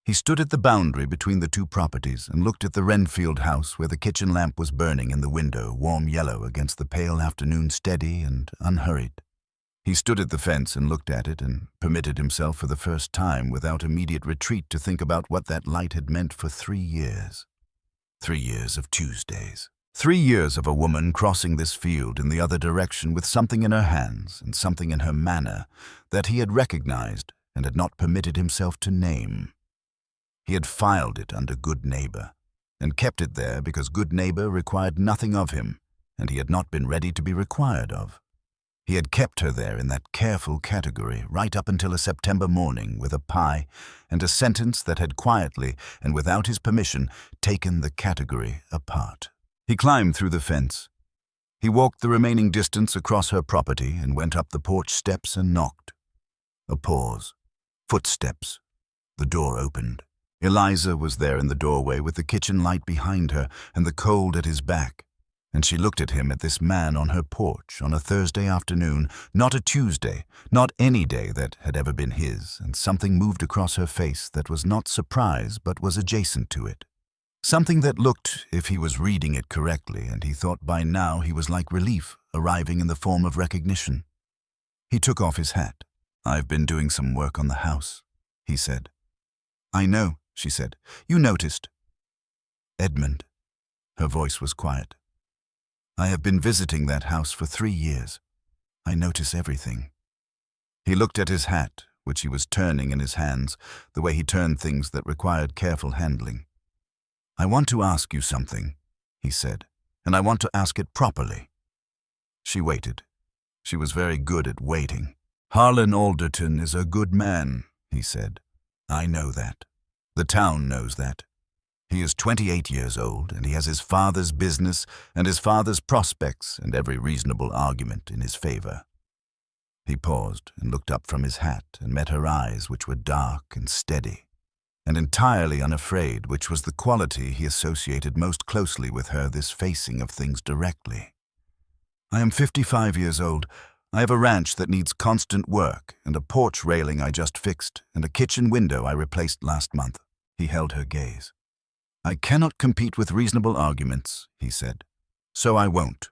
He stood at the boundary between the 2 properties and looked at the Renfield house where the kitchen lamp was burning in the window, warm yellow against the pale afternoon, steady and unhurried. He stood at the fence and looked at it and permitted himself for the first time without immediate retreat to think about what that light had meant for 3 years. 3 years of Tuesdays. 3 years of a woman crossing this field in the other direction with something in her hands and something in her manner that he had recognized and had not permitted himself to name. He had filed it under good neighbor, and kept it there because good neighbor required nothing of him, and he had not been ready to be required of. He had kept her there in that careful category right up until a September morning with a pie and a sentence that had quietly, and without his permission, taken the category apart. He climbed through the fence. He walked the remaining distance across her property and went up the porch steps and knocked. A pause. Footsteps. The door opened. Eliza was there in the doorway with the kitchen light behind her and the cold at his back, and she looked at him, at this man on her porch on a Thursday afternoon, not a Tuesday, not any day that had ever been his, and something moved across her face that was not surprise but was adjacent to it. Something that looked, if he was reading it correctly, and he thought by now he was like relief arriving in the form of recognition. He took off his hat. "I've been doing some work on the house," he said. "I know," she said. "You noticed." "Edmund." Her voice was quiet. "I have been visiting that house for 3 years. I notice everything." He looked at his hat, which he was turning in his hands, the way he turned things that required careful handling. "I want to ask you something," he said, "and I want to ask it properly." She waited. She was very good at waiting. "Harlan Alderton is a good man," he said. "I know that. The town knows that. He is 28 years old, and he has his father's business and his father's prospects and every reasonable argument in his favor." He paused and looked up from his hat and met her eyes, which were dark and steady, and entirely unafraid, which was the quality he associated most closely with her, this facing of things directly. "I am 55 years old. I have a ranch that needs constant work, and a porch railing I just fixed, and a kitchen window I replaced last month." He held her gaze. "I cannot compete with reasonable arguments," he said. "So I won't."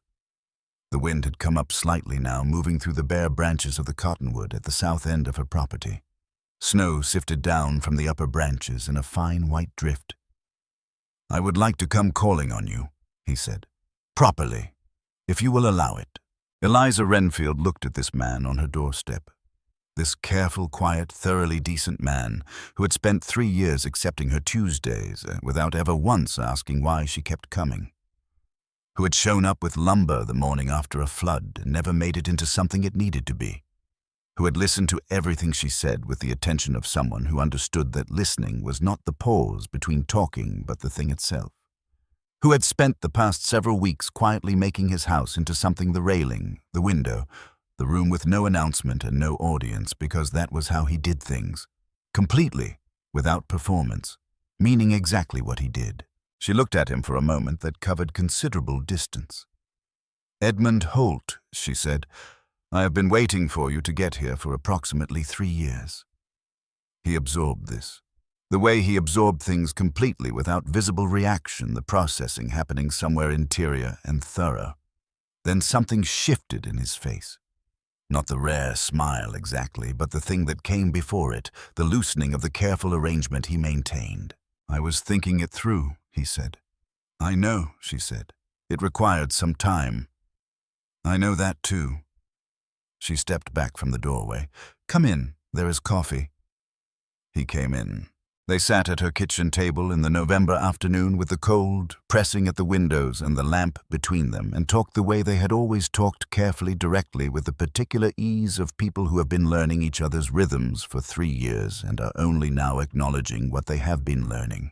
The wind had come up slightly now, moving through the bare branches of the cottonwood at the south end of her property. Snow sifted down from the upper branches in a fine white drift. "I would like to come calling on you," he said. "Properly, if you will allow it." Eliza Renfield looked at this man on her doorstep. This careful, quiet, thoroughly decent man who had spent 3 years accepting her Tuesdays without ever once asking why she kept coming. Who had shown up with lumber the morning after a flood and never made it into something it needed to be. Who had listened to everything she said with the attention of someone who understood that listening was not the pause between talking but the thing itself. Who had spent the past several weeks quietly making his house into something, the railing, the window, the room with no announcement and no audience, because that was how he did things. Completely, without performance, meaning exactly what he did. She looked at him for a moment that covered considerable distance. "Edmund Holt," she said, "I have been waiting for you to get here for approximately 3 years." He absorbed this. The way he absorbed things completely without visible reaction, the processing happening somewhere interior and thorough. Then something shifted in his face. Not the rare smile exactly, but the thing that came before it, the loosening of the careful arrangement he maintained. "I was thinking it through," he said. "I know," she said. "It required some time." "I know that too." She stepped back from the doorway. "Come in, there is coffee." He came in. They sat at her kitchen table in the November afternoon with the cold pressing at the windows and the lamp between them, and talked the way they had always talked, carefully, directly, with the particular ease of people who have been learning each other's rhythms for 3 years and are only now acknowledging what they have been learning.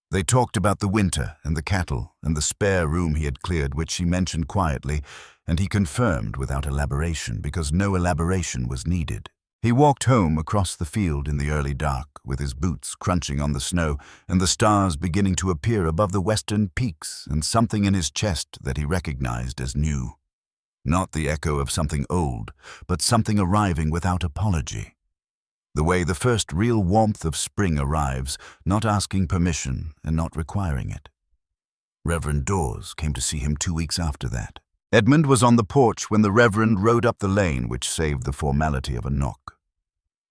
They talked about the winter and the cattle and the spare room he had cleared, which she mentioned quietly, and he confirmed without elaboration, because no elaboration was needed. He walked home across the field in the early dark, with his boots crunching on the snow and the stars beginning to appear above the western peaks, and something in his chest that he recognized as new. Not the echo of something old, but something arriving without apology. The way the first real warmth of spring arrives, not asking permission and not requiring it. Reverend Dawes came to see him 2 weeks after that. Edmund was on the porch when the Reverend rode up the lane, which saved the formality of a knock.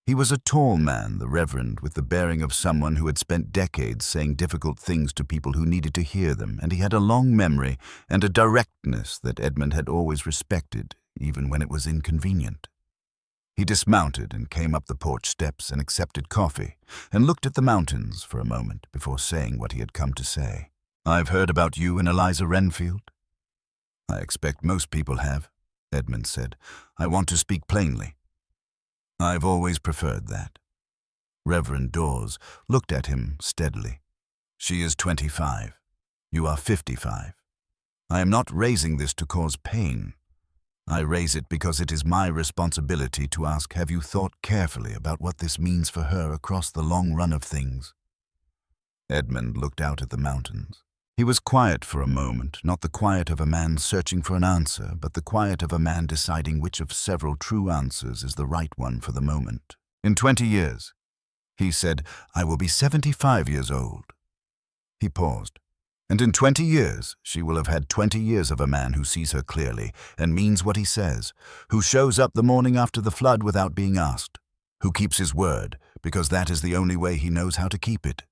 He was a tall man, the Reverend, with the bearing of someone who had spent decades saying difficult things to people who needed to hear them, and he had a long memory and a directness that Edmund had always respected, even when it was inconvenient. He dismounted and came up the porch steps and accepted coffee, and looked at the mountains for a moment before saying what he had come to say. "I've heard about you and Eliza Renfield." "I expect most people have," Edmund said. "I want to speak plainly." "I've always preferred that." Reverend Dawes looked at him steadily. "She is 25. You are 55. I am not raising this to cause pain. I raise it because it is my responsibility to ask, have you thought carefully about what this means for her across the long run of things?" Edmund looked out at the mountains. He was quiet for a moment, not the quiet of a man searching for an answer, but the quiet of a man deciding which of several true answers is the right one for the moment. "In 20 years, he said, I will be 75 years old." He paused. "And in 20 years, she will have had 20 years of a man who sees her clearly and means what he says, who shows up the morning after the flood without being asked, who keeps his word, because that is the only way he knows how to keep it."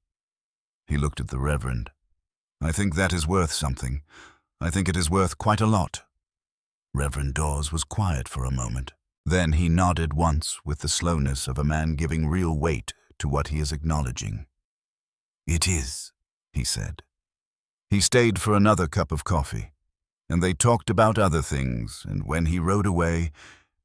He looked at the Reverend. "I think that is worth something. I think it is worth quite a lot." Reverend Dawes was quiet for a moment. Then he nodded once with the slowness of a man giving real weight to what he is acknowledging. "It is," he said. He stayed for another cup of coffee, and they talked about other things, and when he rode away,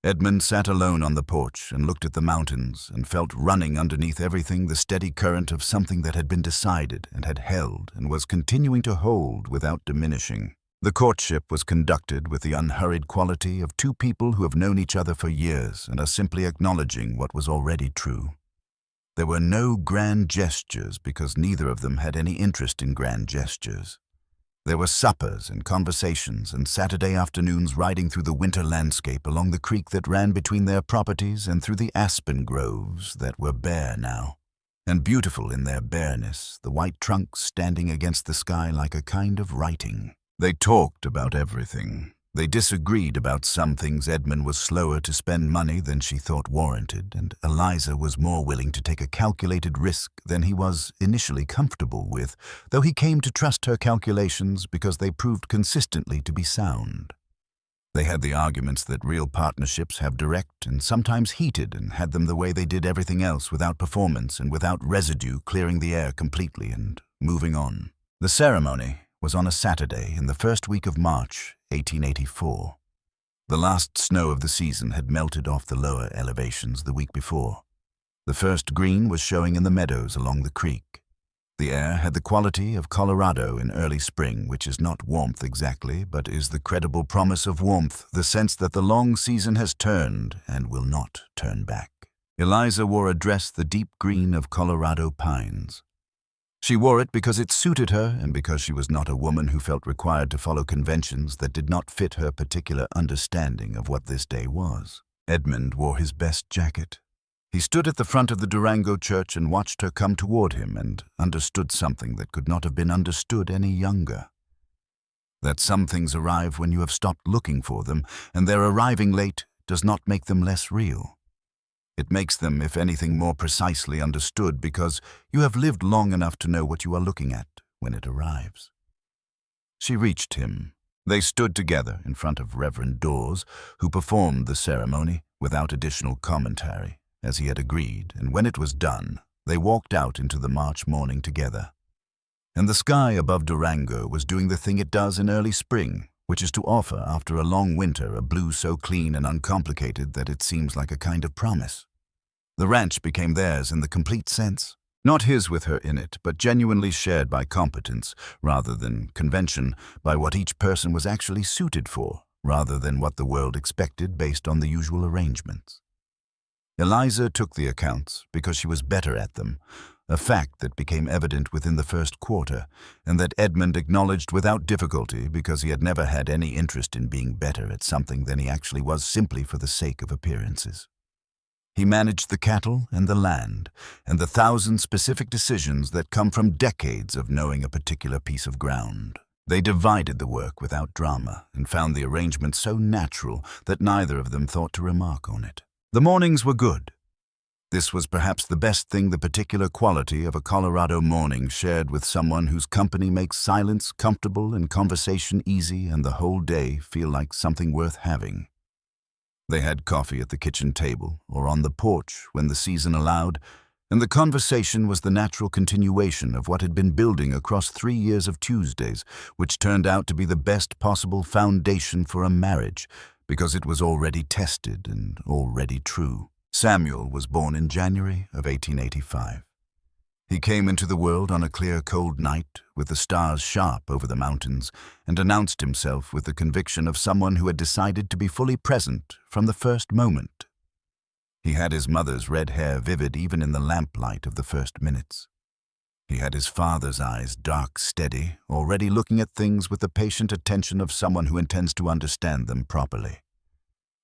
Edmund sat alone on the porch and looked at the mountains and felt running underneath everything the steady current of something that had been decided and had held and was continuing to hold without diminishing. The courtship was conducted with the unhurried quality of two people who have known each other for years and are simply acknowledging what was already true. There were no grand gestures because neither of them had any interest in grand gestures. There were suppers and conversations and Saturday afternoons riding through the winter landscape along the creek that ran between their properties and through the aspen groves that were bare now, and beautiful in their bareness, the white trunks standing against the sky like a kind of writing. They talked about everything. They disagreed about some things. Edmund was slower to spend money than she thought warranted, and Eliza was more willing to take a calculated risk than he was initially comfortable with, though he came to trust her calculations because they proved consistently to be sound. They had the arguments that real partnerships have direct and sometimes heated, and had them the way they did everything else, without performance and without residue, clearing the air completely and moving on. The ceremony was on a Saturday in the first week of March, 1884. The last snow of the season had melted off the lower elevations the week before. The first green was showing in the meadows along the creek. The air had the quality of Colorado in early spring, which is not warmth exactly, but is the credible promise of warmth, the sense that the long season has turned and will not turn back. Eliza wore a dress the deep green of Colorado pines. She wore it because it suited her and because she was not a woman who felt required to follow conventions that did not fit her particular understanding of what this day was. Edmund wore his best jacket. He stood at the front of the Durango church and watched her come toward him and understood something that could not have been understood any younger. That some things arrive when you have stopped looking for them, and their arriving late does not make them less real. It makes them, if anything, more precisely understood because you have lived long enough to know what you are looking at when it arrives. She reached him. They stood together in front of Reverend Dawes, who performed the ceremony without additional commentary, as he had agreed, and when it was done, they walked out into the March morning together. And the sky above Durango was doing the thing it does in early spring, which is to offer, after a long winter, a blue so clean and uncomplicated that it seems like a kind of promise. The ranch became theirs in the complete sense, not his with her in it, but genuinely shared by competence, rather than convention, by what each person was actually suited for, rather than what the world expected based on the usual arrangements. Eliza took the accounts because she was better at them, a fact that became evident within the first quarter, and that Edmund acknowledged without difficulty because he had never had any interest in being better at something than he actually was simply for the sake of appearances. He managed the cattle and the land, and the 1,000 specific decisions that come from decades of knowing a particular piece of ground. They divided the work without drama, and found the arrangement so natural that neither of them thought to remark on it. The mornings were good. This was perhaps the best thing, the particular quality of a Colorado morning shared with someone whose company makes silence comfortable and conversation easy and the whole day feel like something worth having. They had coffee at the kitchen table or on the porch when the season allowed, and the conversation was the natural continuation of what had been building across 3 years of Tuesdays, which turned out to be the best possible foundation for a marriage because it was already tested and already true. Samuel was born in January of 1885. He came into the world on a clear, cold night with the stars sharp over the mountains and announced himself with the conviction of someone who had decided to be fully present from the first moment. He had his mother's red hair vivid even in the lamplight of the first minutes. He had his father's eyes dark, steady, already looking at things with the patient attention of someone who intends to understand them properly.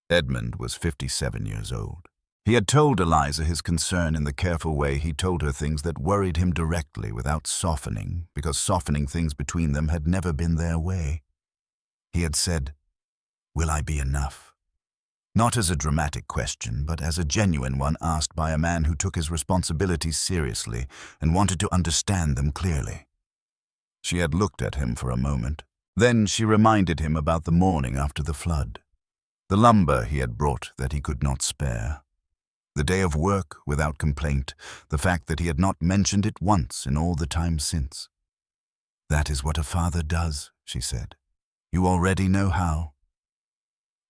Edmund was 57 years old. He had told Eliza his concern in the careful way he told her things that worried him directly without softening, because softening things between them had never been their way. He had said, "Will I be enough?" Not as a dramatic question, but as a genuine one asked by a man who took his responsibilities seriously and wanted to understand them clearly. She had looked at him for a moment. Then she reminded him about the morning after the flood, the lumber he had brought that he could not spare, the day of work without complaint, the fact that he had not mentioned it once in all the time since. "That is what a father does," she said. "You already know how."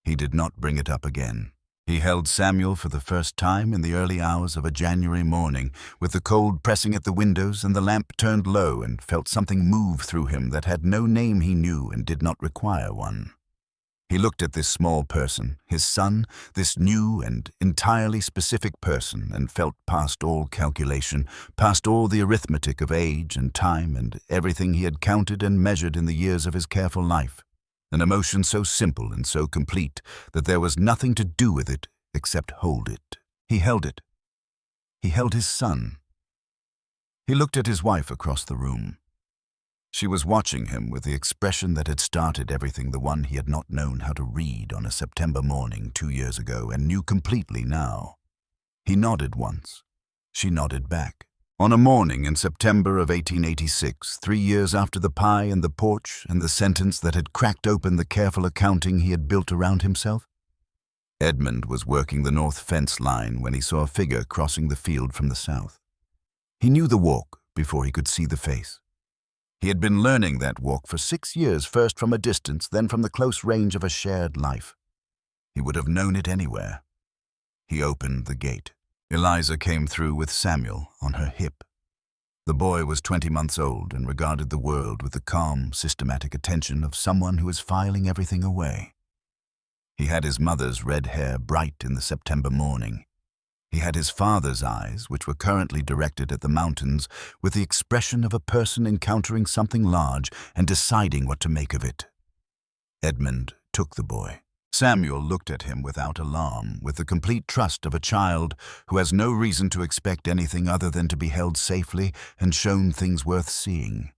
He did not bring it up again. He held Samuel for the first time in the early hours of a January morning, with the cold pressing at the windows and the lamp turned low, and felt something move through him that had no name he knew and did not require one. He looked at this small person, his son, this new and entirely specific person, and felt past all calculation, past all the arithmetic of age and time and everything he had counted and measured in the years of his careful life. An emotion so simple and so complete that there was nothing to do with it except hold it. He held it. He held his son. He looked at his wife across the room. She was watching him with the expression that had started everything, the one he had not known how to read on a September morning 2 years ago and knew completely now. He nodded once. She nodded back. On a morning in September of 1886, 3 years after the pie and the porch and the sentence that had cracked open the careful accounting he had built around himself, Edmund was working the north fence line when he saw a figure crossing the field from the south. He knew the walk before he could see the face. He had been learning that walk for 6 years, first from a distance, then from the close range of a shared life. He would have known it anywhere. He opened the gate. Eliza came through with Samuel on her hip. The boy was 20 months old and regarded the world with the calm, systematic attention of someone who is filing everything away. He had his mother's red hair bright in the September morning. He had his father's eyes, which were currently directed at the mountains, with the expression of a person encountering something large and deciding what to make of it. Edmund took the boy. Samuel looked at him without alarm, with the complete trust of a child who has no reason to expect anything other than to be held safely and shown things worth seeing.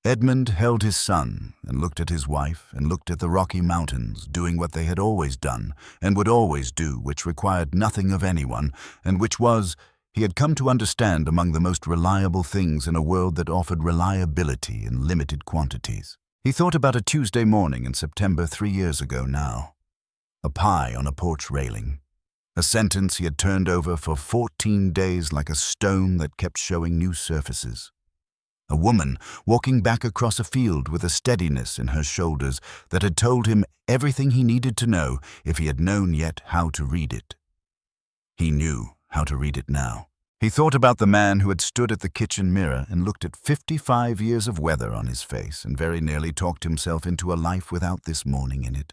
Edmund held his son and looked at his wife and looked at the Rocky Mountains, doing what they had always done and would always do, which required nothing of anyone, and which was, he had come to understand, among the most reliable things in a world that offered reliability in limited quantities. He thought about a Tuesday morning in September 3 years ago now. A pie on a porch railing. A sentence he had turned over for 14 days like a stone that kept showing new surfaces. A woman walking back across a field with a steadiness in her shoulders that had told him everything he needed to know if he had known yet how to read it. He knew how to read it now. He thought about the man who had stood at the kitchen mirror and looked at 55 years of weather on his face and very nearly talked himself into a life without this morning in it.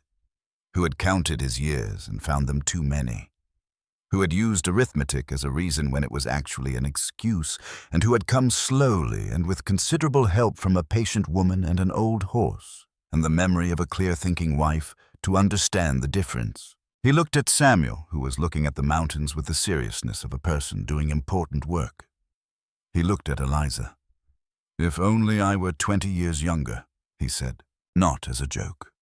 Who had counted his years and found them too many. Who had used arithmetic as a reason when it was actually an excuse, and who had come slowly and with considerable help from a patient woman and an old horse, and the memory of a clear-thinking wife, to understand the difference. He looked at Samuel, who was looking at the mountains with the seriousness of a person doing important work. He looked at Eliza. "If only I were 20 years younger," he said, not as a joke.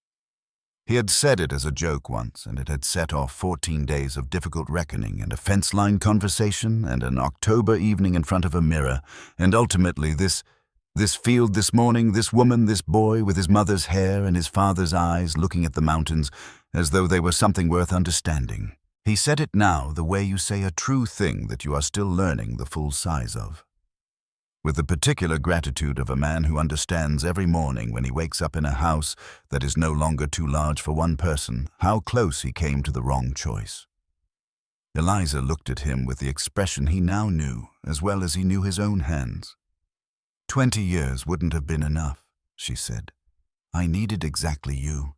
He had said it as a joke once, and it had set off 14 days of difficult reckoning and a fence-line conversation and an October evening in front of a mirror, and ultimately this field this morning, this woman, this boy with his mother's hair and his father's eyes looking at the mountains as though they were something worth understanding. He said it now the way you say a true thing that you are still learning the full size of. With the particular gratitude of a man who understands every morning when he wakes up in a house that is no longer too large for one person, how close he came to the wrong choice. Eliza looked at him with the expression he now knew, as well as he knew his own hands. 20 years wouldn't have been enough, she said. I needed exactly you.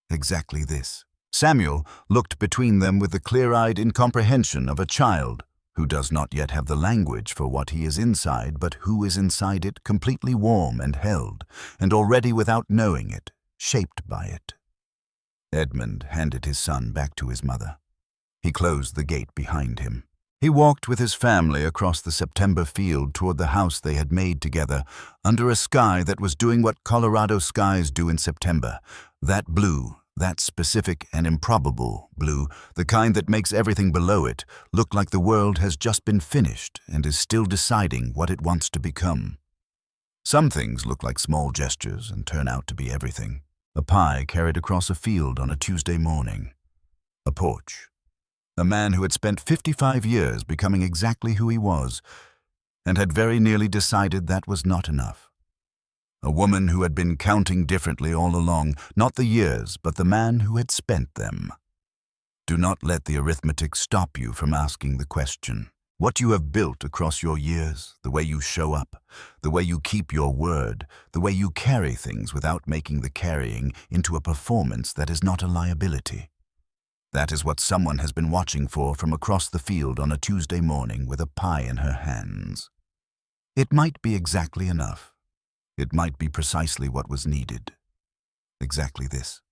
Exactly this. Samuel looked between them with the clear-eyed incomprehension of a child who does not yet have the language for what he is inside, but who is inside it, completely warm and held, and already without knowing it, shaped by it. Edmund handed his son back to his mother. He closed the gate behind him. He walked with his family across the September field toward the house they had made together, under a sky that was doing what Colorado skies do in September, that blue, that specific and improbable blue, the kind that makes everything below it look like the world has just been finished and is still deciding what it wants to become. Some things look like small gestures and turn out to be everything. A pie carried across a field on a Tuesday morning. A porch. A man who had spent 55 years becoming exactly who he was, and had very nearly decided that was not enough. A woman who had been counting differently all along, not the years, but the man who had spent them. Do not let the arithmetic stop you from asking the question. What you have built across your years, the way you show up, the way you keep your word, the way you carry things without making the carrying into a performance that is not a liability. That is what someone has been watching for from across the field on a Tuesday morning with a pie in her hands. It might be exactly enough. It might be precisely what was needed. Exactly this.